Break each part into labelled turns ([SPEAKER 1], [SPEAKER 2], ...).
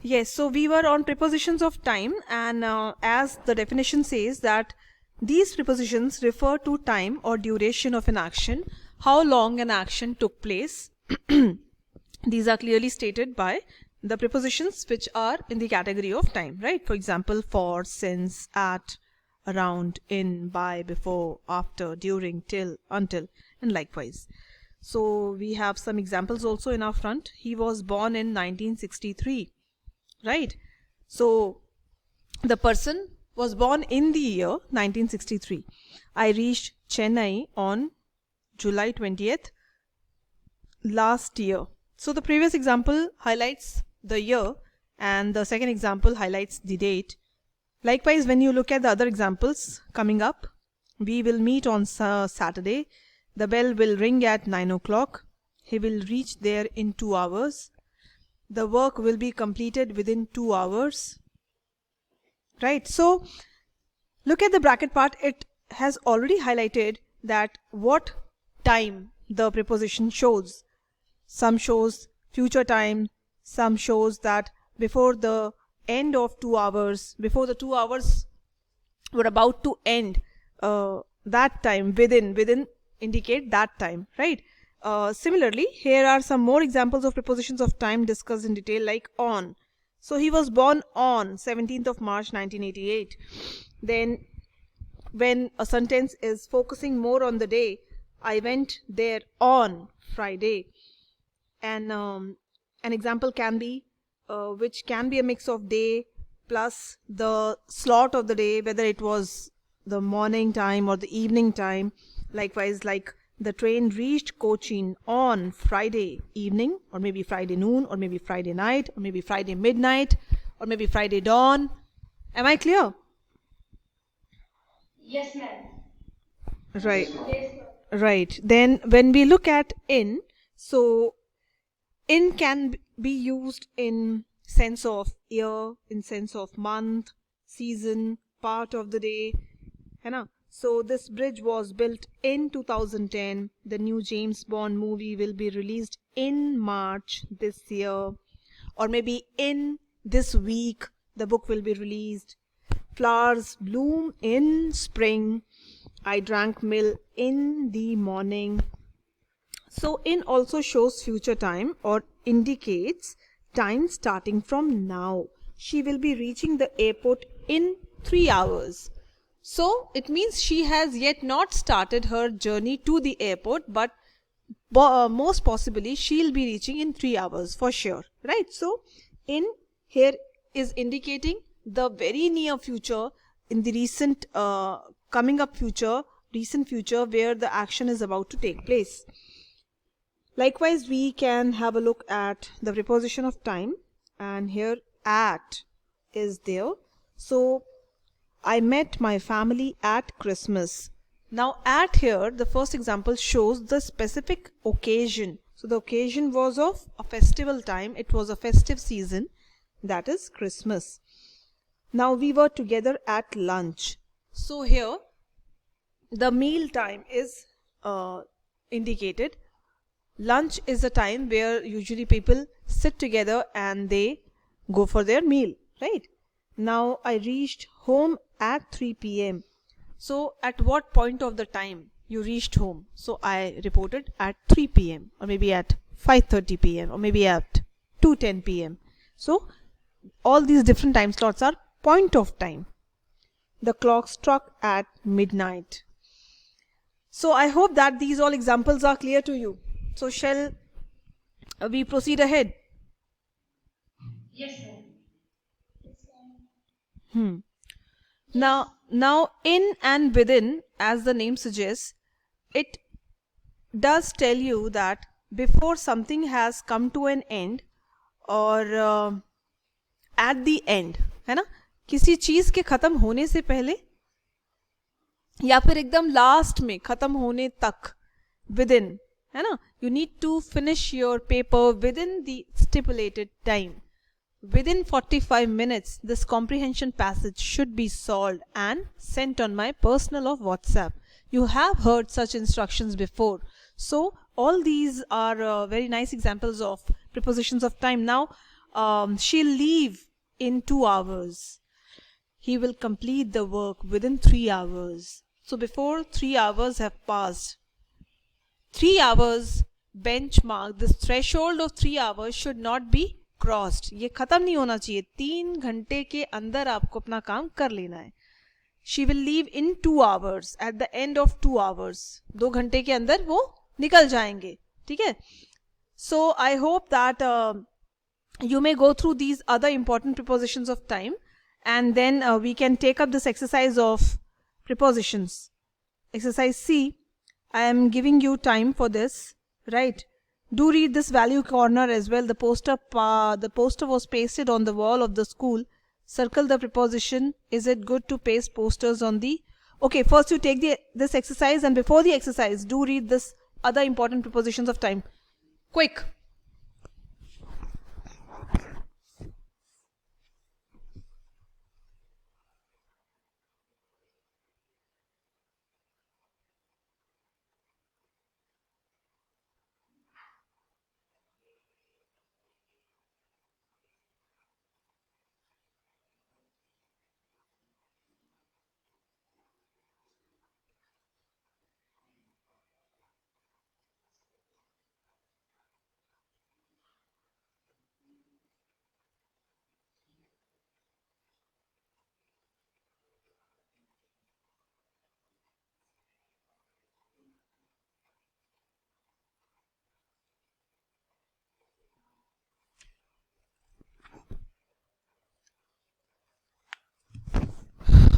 [SPEAKER 1] Yes, so we were on prepositions of time, and as the definition says that these prepositions refer to time or duration of an action, how long an action took place. These are clearly stated by the prepositions which are in the category of time, right? For example, for, since, at, around, in, by, before, after, during, till, until, and likewise. So we have some examples also in our front. He was born in 1963. Right? So the person was born in the year 1963. I reached Chennai on July 20th last year. So the previous example highlights the year and the second example highlights the date. Likewise, when you look at the other examples coming up, we will meet on Saturday. The bell will ring at 9 o'clock. He will reach there in 2 hours. The work will be completed within 2 hours. Right? So look at the bracket part. It has already highlighted that what time the preposition shows. Some shows future time. Some shows that before the end of 2 hours, before the 2 hours were about to end, that time, within indicate that time, right? Similarly, here are some more examples of prepositions of time discussed in detail, like on. So he was born on 17th of March 1988. Then when a sentence is focusing more on the day, I went there on Friday. And an example can be which can be a mix of day plus the slot of the day, whether it was the morning time or the evening time. Likewise, like the train reached Cochin on Friday evening, or maybe Friday noon, or maybe Friday night, or maybe Friday midnight, or maybe Friday dawn. Am I clear?
[SPEAKER 2] Yes, ma'am.
[SPEAKER 1] Right.
[SPEAKER 2] Yes, ma'am.
[SPEAKER 1] Right. Then when we look at in, so in can be used in sense of year, in sense of month, season, part of the day, है ना? So this bridge was built in 2010. The new James Bond movie will be released in March this year, or maybe in this week the book will be released. Flowers bloom in spring. I drank milk in the morning. So in also shows future time or indicates time starting from now. She will be reaching the airport in 3 hours. So it means she has yet not started her journey to the airport, but most possibly she'll be reaching in 3 hours for sure, right? So in here is indicating the very near future, in the recent coming up future, recent future, where the action is about to take place. Likewise, we can have a look at the preposition of time, and here at is there. So I met my family at Christmas. Now at here, the first example shows the specific occasion. So the occasion was of a festival time. It was a festive season, that is Christmas. Now we were together at lunch. So here the meal time is indicated. Lunch is a time where usually people sit together and they go for their meal, right? Now I reached home at 3 p.m. So at what point of the time you reached home? So I reported at 3 p.m. or maybe at 5:30 p.m. or maybe at 2:10 p.m. So all these different time slots are point of time. The clock struck at midnight. So I hope that these all examples are clear to you. So shall we proceed ahead?
[SPEAKER 2] Yes, ma'am.
[SPEAKER 1] Now in and within, as the name suggests, it does tell you that before something has come to an end or at the end, है ना, किसी चीज के खत्म होने से पहले या फिर एकदम लास्ट में खत्म होने तक, within, है ना, you need to finish your paper within the stipulated time. Within 45 minutes, this comprehension passage should be solved and sent on my personal of WhatsApp. You have heard such instructions before. So all these are very nice examples of prepositions of time. Now, she'll leave in 2 hours. He will complete the work within 3 hours. So before 3 hours have passed, 3 hours benchmark, this threshold of 3 hours should not be crossed. ये खत्म नहीं होना चाहिए. 3 घंटे के अंदर आपको अपना काम कर लेना है. She will leave in 2 hours. At the end of 2 hours. 2 घंटे के अंदर वो निकल जाएंगे. ठीक है? So I hope that you may go through these other important prepositions of time, and then we can take up this exercise of prepositions. Exercise C. I am giving you time for this, right? Do read this value corner as well. The poster was pasted on the wall of the school. Circle the preposition. Is it good to paste posters on the... Okay, first you take this exercise, and before the exercise, do read this other important prepositions of time. Quick.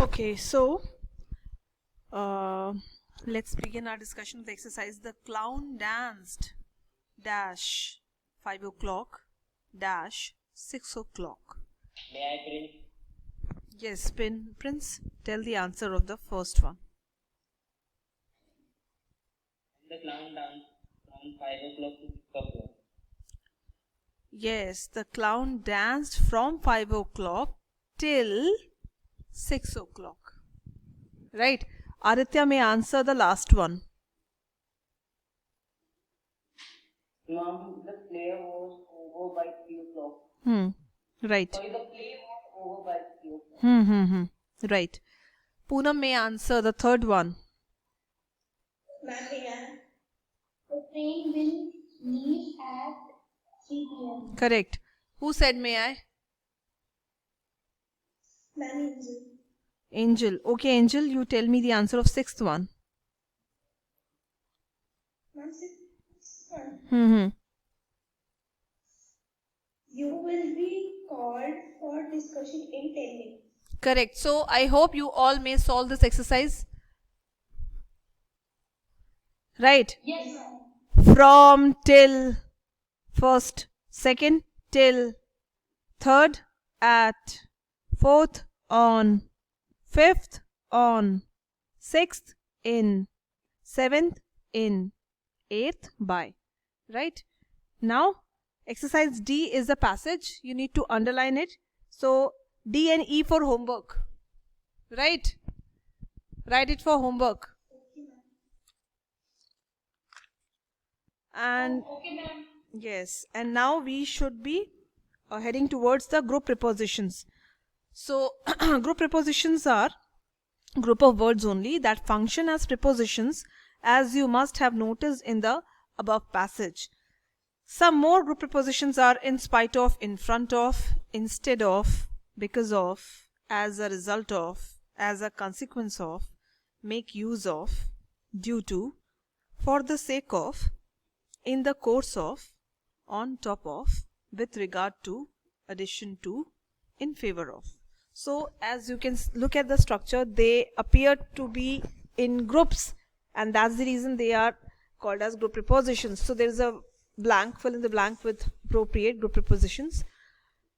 [SPEAKER 1] Okay, so let's begin our discussion of the exercise. The clown danced dash 5 o'clock dash 6 o'clock.
[SPEAKER 2] May I, Prince?
[SPEAKER 1] Yes, Prince, tell the answer of the first one.
[SPEAKER 2] The clown danced from 5 o'clock to 6 o'clock.
[SPEAKER 1] Yes, the clown danced from 5 o'clock till 6 o'clock. Right. Aditya may answer the last one.
[SPEAKER 2] Mom, the play was over by 3 o'clock.
[SPEAKER 1] Right.
[SPEAKER 2] Sorry, the play was over by 3 o'clock.
[SPEAKER 1] Right. Poonam may answer the third one.
[SPEAKER 3] Ma'am, the train will leave at 3 p.m.
[SPEAKER 1] Correct. Who said may I?
[SPEAKER 3] Ma'am, Angel.
[SPEAKER 1] Angel. Okay, Angel, you tell me the answer of sixth one.
[SPEAKER 3] Ma'am, sixth one. You will be called for discussion in 10 minutes.
[SPEAKER 1] Correct. So I hope you all may solve this exercise. Right.
[SPEAKER 3] Yes, ma'am.
[SPEAKER 1] From till first, second till third, at fourth on, fifth on, sixth in, seventh in, eighth by. Right. Now exercise D is the passage. You need to underline it. So D and E for homework. Right. Write it for homework. And
[SPEAKER 3] Okay, ma'am.
[SPEAKER 1] yes, and now we should be heading towards the group prepositions. So group prepositions are group of words only that function as prepositions, as you must have noticed in the above passage. Some more group prepositions are in spite of, in front of, instead of, because of, as a result of, as a consequence of, make use of, due to, for the sake of, in the course of, on top of, with regard to, addition to, in favor of. So as you can look at the structure, they appear to be in groups, and that's the reason they are called as group prepositions. So there is a blank, fill in the blank with appropriate group prepositions.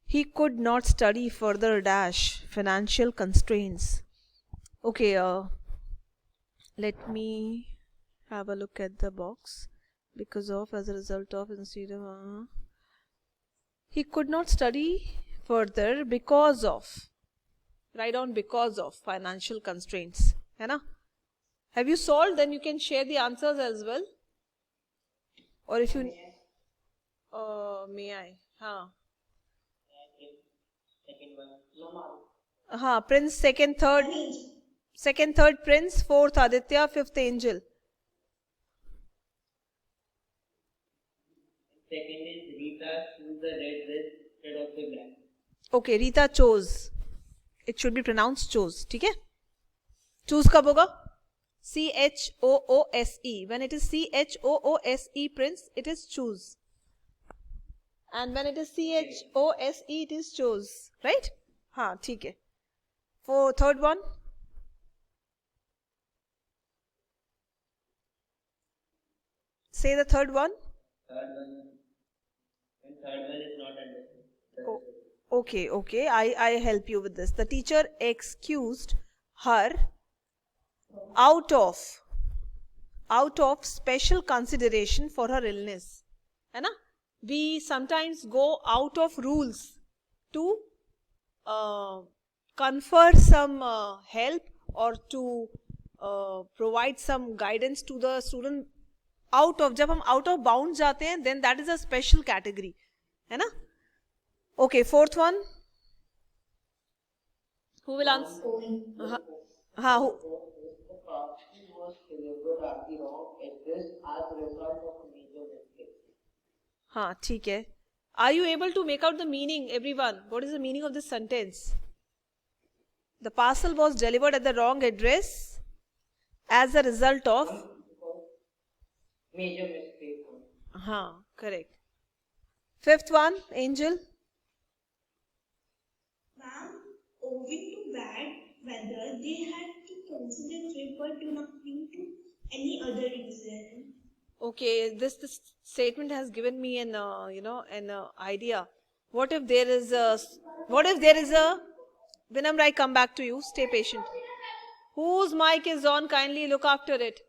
[SPEAKER 1] He could not study further dash financial constraints. Okay, let me have a look at the box. Because of, as a result of, instead of, he could not study further because of, write down because of financial constraints. है ना? Have you solved? Then you can share the answers as well. Or if you, may I? हाँ.
[SPEAKER 2] Second one, Mama.
[SPEAKER 1] हाँ, prince, second, third, prince, fourth Aditya, fifth angel.
[SPEAKER 2] Second is Rita choose the red dress instead of the black.
[SPEAKER 1] Okay, Rita chose. It should be pronounced chose. ठीक है? Choose कब होगा? CHOOSE. When it is CHOOSE, prince, it is choose. And when it is CHOSE, it is chose. Right? हाँ, ठीक है. For third one. Say the third one.
[SPEAKER 2] Third one is not understood.
[SPEAKER 1] Oh, okay. I help you with this. The teacher excused her out of special consideration for her illness. है ना? We sometimes go out of rules to confer some help or to provide some guidance to the student. जब हम out of bounds जाते हैं, then that is a special category. है ना? Okay, fourth one. Who will answer? हाँ, who?
[SPEAKER 2] The party was delivered at the wrong address as a result of a major mistake.
[SPEAKER 1] हाँ, ठीक है. Are you able to make out the meaning, everyone? What is the meaning of this sentence? The parcel was delivered at the wrong address as a result of...
[SPEAKER 2] Major mistake.
[SPEAKER 1] हाँ, correct. Fifth one, Angel.
[SPEAKER 3] Ma'am, owing to bad weather, they had to cancel the trip but do not due to any other reason.
[SPEAKER 1] Okay, this statement has given me an idea. What if there is a Vinamra, I come back to you. Stay patient. Whose mic is on? Kindly look after it.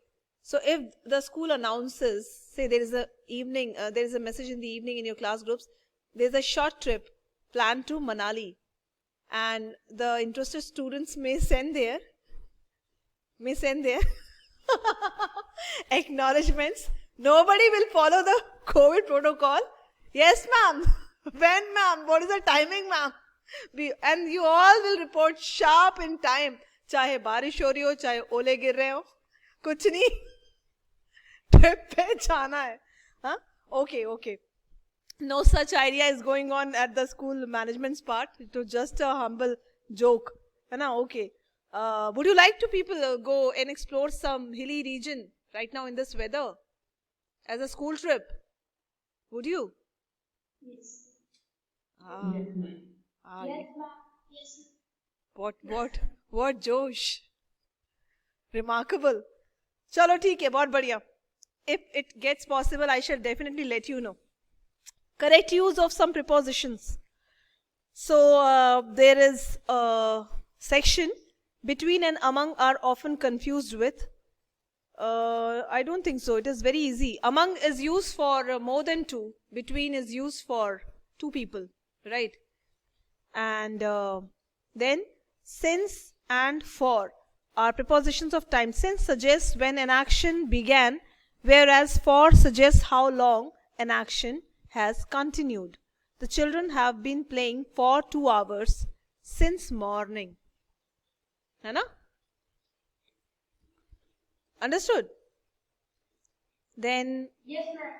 [SPEAKER 1] So if the school announces, say there is a message in the evening in your class groups, there's a short trip planned to Manali, and the interested students may send their acknowledgements. Nobody will follow the COVID protocol. Yes, ma'am. When, ma'am? What is the timing, ma'am? And you all will report sharp in time. चाहे बारिश हो रही हो, चाहे ओले गिर रहे हो, कुछ नहीं, ट्रिप पे जाना है. हाँ? Okay. No such idea is going on at the school management's part. It was just a humble joke. है ना? Okay. Would you like to people go and explore some hilly region right now in this weather as a school trip? Would you?
[SPEAKER 3] Yes.
[SPEAKER 2] Yes, ma'am.
[SPEAKER 3] Yes, ma'am. Yes.
[SPEAKER 1] What Josh? Remarkable. Chalo, theek hai, bahut badhiya. If it gets possible, I shall definitely let you know. Correct use of some prepositions. So there is a section between and among are often confused with. I don't think so. It is very easy. Among is used for more than two. Between is used for two people, right? And then since and for are prepositions of time. Since suggests when an action began, whereas for suggests how long an action has continued. The children have been playing for 2 hours since morning. है ना? Understood? Then
[SPEAKER 3] Yes, ma'am.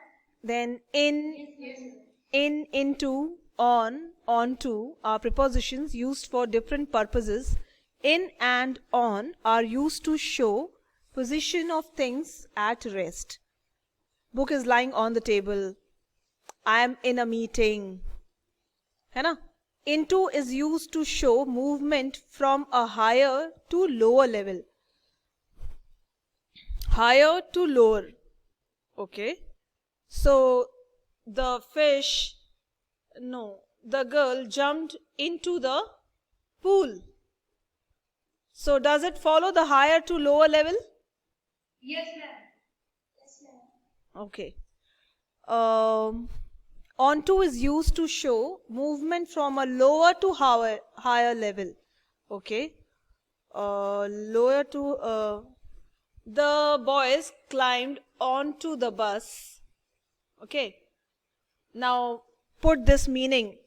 [SPEAKER 1] Then in, into, on, onto are prepositions used for different purposes. In and on are used to show position of things at rest. Book is lying on the table. I am in a meeting. है ना? Into is used to show movement from a higher to lower level. Higher to lower. Okay. So the girl jumped into the pool. So does it follow the higher to lower level?
[SPEAKER 3] Yes, ma'am. Yes, ma'am.
[SPEAKER 1] Okay. Onto is used to show movement from a lower to higher level. Okay. Lower to the boys climbed onto the bus. Okay. Now put this meaning